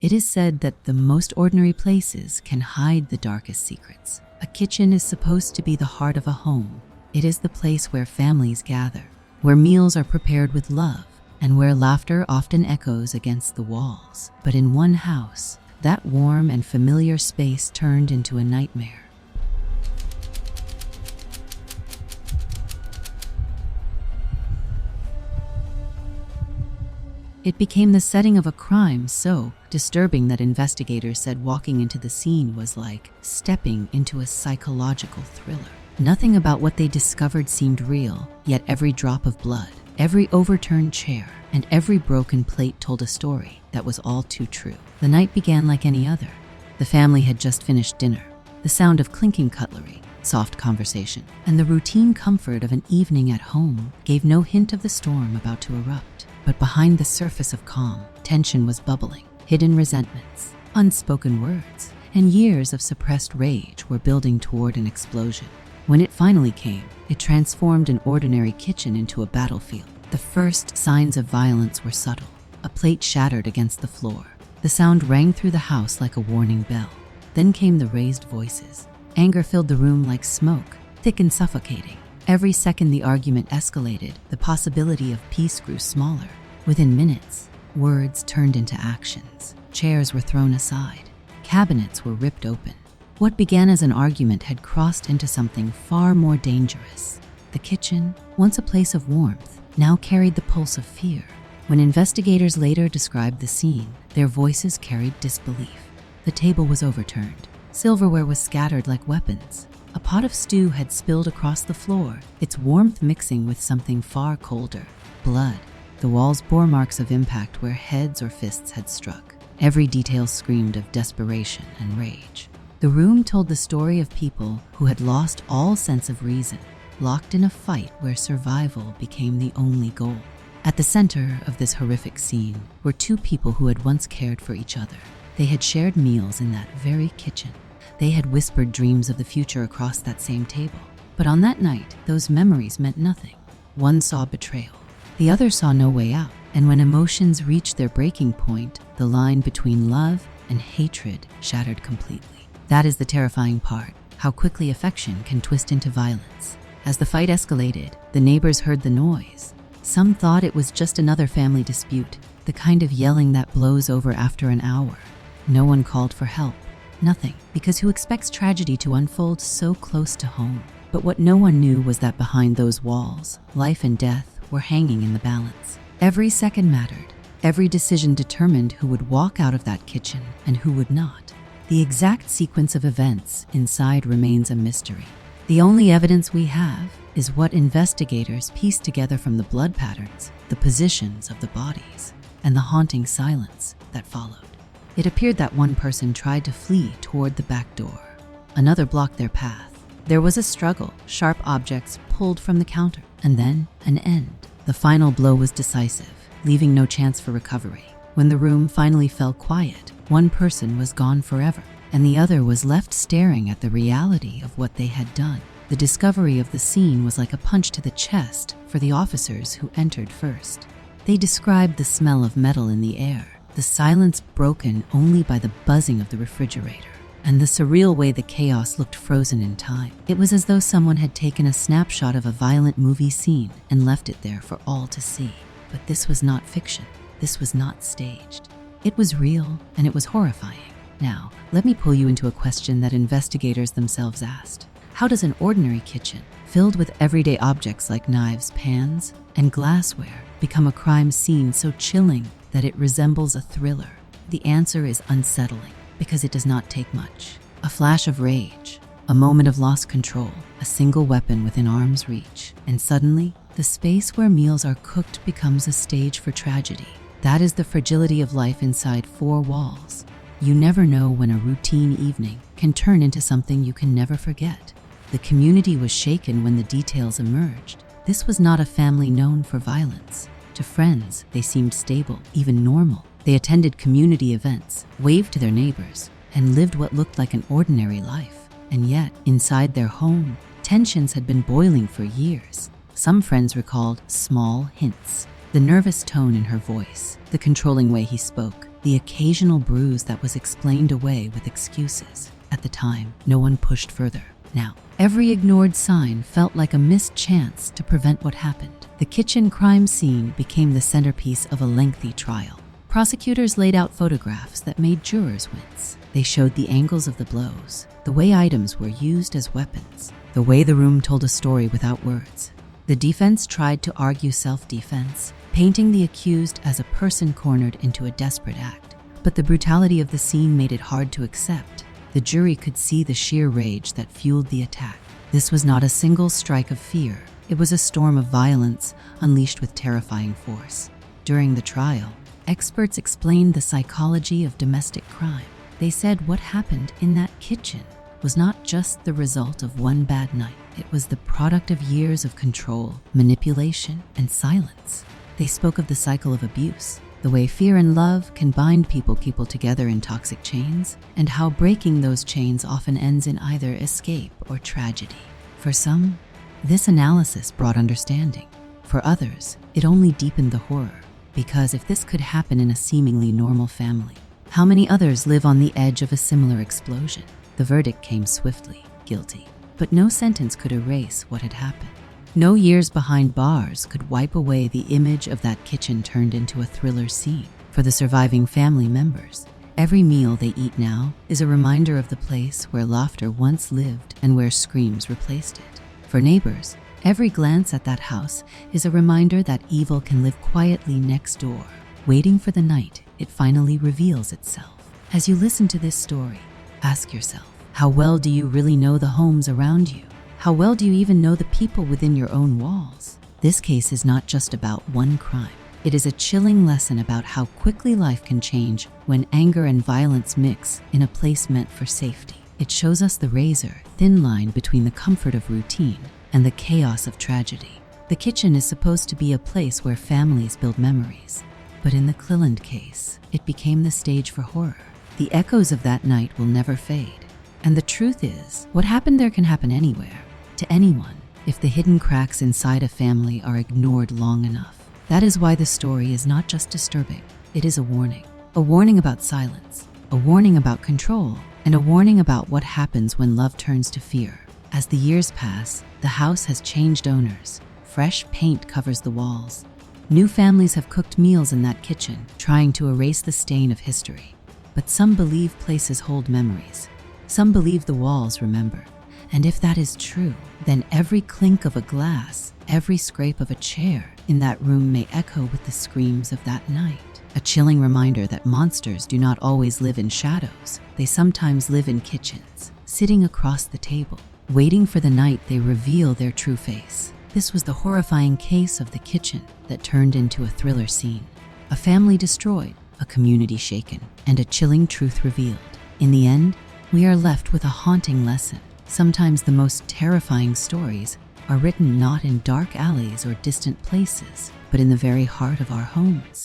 It is said that the most ordinary places can hide the darkest secrets. A kitchen is supposed to be the heart of a home. It is the place where families gather, where meals are prepared with love, and where laughter often echoes against the walls. But in one house, that warm and familiar space turned into a nightmare. It became the setting of a crime so disturbing that investigators said walking into the scene was like stepping into a psychological thriller. Nothing about what they discovered seemed real, yet every drop of blood, every overturned chair, and every broken plate told a story that was all too true. The night began like any other. The family had just finished dinner. The sound of clinking cutlery, soft conversation, and the routine comfort of an evening at home gave no hint of the storm about to erupt. But behind the surface of calm, tension was bubbling. Hidden resentments, unspoken words, and years of suppressed rage were building toward an explosion. When it finally came, it transformed an ordinary kitchen into a battlefield. The first signs of violence were subtle. A plate shattered against the floor. The sound rang through the house like a warning bell. Then came the raised voices. Anger filled the room like smoke, thick and suffocating. Every second the argument escalated, the possibility of peace grew smaller. Within minutes, words turned into actions. Chairs were thrown aside. Cabinets were ripped open. What began as an argument had crossed into something far more dangerous. The kitchen, once a place of warmth, now carried the pulse of fear. When investigators later described the scene, their voices carried disbelief. The table was overturned. Silverware was scattered like weapons. A pot of stew had spilled across the floor, its warmth mixing with something far colder, blood. The walls bore marks of impact where heads or fists had struck. Every detail screamed of desperation and rage. The room told the story of people who had lost all sense of reason, locked in a fight where survival became the only goal. At the center of this horrific scene were two people who had once cared for each other. They had shared meals in that very kitchen. They had whispered dreams of the future across that same table. But on that night, those memories meant nothing. One saw betrayal. The other saw no way out. And when emotions reached their breaking point, the line between love and hatred shattered completely. That is the terrifying part, how quickly affection can twist into violence. As the fight escalated, the neighbors heard the noise. Some thought it was just another family dispute, the kind of yelling that blows over after an hour. No one called for help. Nothing, because who expects tragedy to unfold so close to home? But what no one knew was that behind those walls, life and death were hanging in the balance. Every second mattered. Every decision determined who would walk out of that kitchen and who would not. The exact sequence of events inside remains a mystery. The only evidence we have is what investigators pieced together from the blood patterns, the positions of the bodies, and the haunting silence that followed. It appeared that one person tried to flee toward the back door. Another blocked their path. There was a struggle, sharp objects pulled from the counter, and then an end. The final blow was decisive, leaving no chance for recovery. When the room finally fell quiet, one person was gone forever, and the other was left staring at the reality of what they had done. The discovery of the scene was like a punch to the chest for the officers who entered first. They described the smell of metal in the air, the silence broken only by the buzzing of the refrigerator, and the surreal way the chaos looked frozen in time. It was as though someone had taken a snapshot of a violent movie scene and left it there for all to see. But this was not fiction. This was not staged. It was real, and it was horrifying. Now, let me pull you into a question that investigators themselves asked. How does an ordinary kitchen, filled with everyday objects like knives, pans, and glassware, become a crime scene so chilling that it resembles a thriller? The answer is unsettling, because it does not take much. A flash of rage, a moment of lost control, a single weapon within arm's reach, and suddenly, the space where meals are cooked becomes a stage for tragedy. That is the fragility of life inside four walls. You never know when a routine evening can turn into something you can never forget. The community was shaken when the details emerged. This was not a family known for violence. To friends, they seemed stable, even normal. They attended community events, waved to their neighbors, and lived what looked like an ordinary life. And yet, inside their home, tensions had been boiling for years. Some friends recalled small hints, the nervous tone in her voice, the controlling way he spoke, the occasional bruise that was explained away with excuses. At the time, no one pushed further. Now, every ignored sign felt like a missed chance to prevent what happened. The kitchen crime scene became the centerpiece of a lengthy trial. Prosecutors laid out photographs that made jurors wince. They showed the angles of the blows, the way items were used as weapons, the way the room told a story without words. The defense tried to argue self-defense, painting the accused as a person cornered into a desperate act. But the brutality of the scene made it hard to accept. The jury could see the sheer rage that fueled the attack. This was not a single strike of fear. It was a storm of violence unleashed with terrifying force. During the trial, experts explained the psychology of domestic crime. They said what happened in that kitchen was not just the result of one bad night. It was the product of years of control, manipulation, and silence. They spoke of the cycle of abuse, the way fear and love can bind people together in toxic chains, and how breaking those chains often ends in either escape or tragedy. For some, this analysis brought understanding. For others, it only deepened the horror, because if this could happen in a seemingly normal family, how many others live on the edge of a similar explosion? The verdict came swiftly, guilty. But no sentence could erase what had happened. No years behind bars could wipe away the image of that kitchen turned into a thriller scene. For the surviving family members, every meal they eat now is a reminder of the place where laughter once lived and where screams replaced it. For neighbors, every glance at that house is a reminder that evil can live quietly next door, waiting for the night it finally reveals itself. As you listen to this story, ask yourself, how well do you really know the homes around you? How well do you even know the people within your own walls? This case is not just about one crime. It is a chilling lesson about how quickly life can change when anger and violence mix in a place meant for safety. It shows us the razor-thin line between the comfort of routine and the chaos of tragedy. The kitchen is supposed to be a place where families build memories. But in the Cleland case, it became the stage for horror. The echoes of that night will never fade. And the truth is, what happened there can happen anywhere, to anyone, if the hidden cracks inside a family are ignored long enough. That is why the story is not just disturbing, it is a warning. A warning about silence, a warning about control, and a warning about what happens when love turns to fear. As the years pass, the house has changed owners. Fresh paint covers the walls. New families have cooked meals in that kitchen, trying to erase the stain of history. But some believe places hold memories. Some believe the walls remember. And if that is true, then every clink of a glass, every scrape of a chair in that room may echo with the screams of that night. A chilling reminder that monsters do not always live in shadows. They sometimes live in kitchens, sitting across the table, waiting for the night they reveal their true face. This was the horrifying case of the kitchen that turned into a thriller scene. A family destroyed, a community shaken, and a chilling truth revealed. In the end, we are left with a haunting lesson. Sometimes the most terrifying stories are written not in dark alleys or distant places, but in the very heart of our homes.